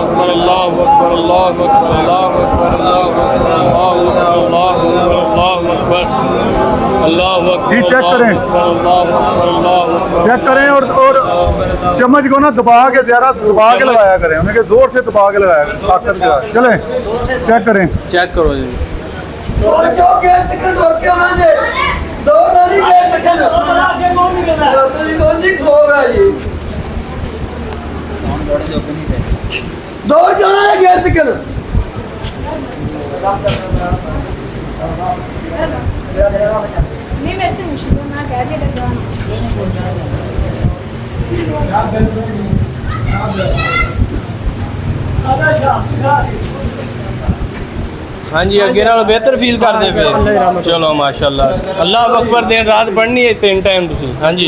अकबर अल्लाह अकबर अल्लाह अकबर अल्लाह अकबर अल्लाह अकबर अल्लाह अकबर अल्लाह अकबर जी, check करें। अल्लाह अकबर अल्लाह Akbar check करें और चम्मच को ना दबा के ज़्यादा दबा के लगाया करें, उन्हें कि जोर से दबा के लगाया करें, ताकत के साथ। चलें चेक करें। चेक करो जी और क्यों गेट तक ढोल के आना जे दो रानी गेट तक रसूल कौन जी होगा ये दो जाना है गेट तक नहीं मेरे से मुश्किल है, मैं कह दिया था हाँ जी अगे नालों बेहतर फील करते पे चलो माशाल्लाह अल्लाह अकबर दिन रात पढ़नी है 3 टाइम तुसी हाँ जी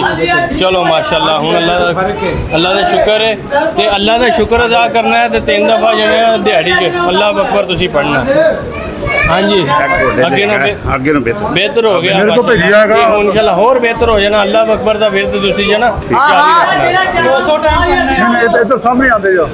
चलो माशाल्लाह हुण अल्लाह दा शुक्र है ते अल्लाह दा शुक्र अदा करना है ते 3 दफा जिहड़े दिहाड़ी च अल्लाह अकबर तुसी पढ़ना हाँ जी अगे ना आगे ना बेहतर बेहतर हो गया मेरे को भेजिया हैगा। ये हुण इंशाल्लाह होर बेहतर हो जाना अल्लाह अकबर दा फिर ते तुसी जे ना जारी रखना इधर सामने आते जाओ।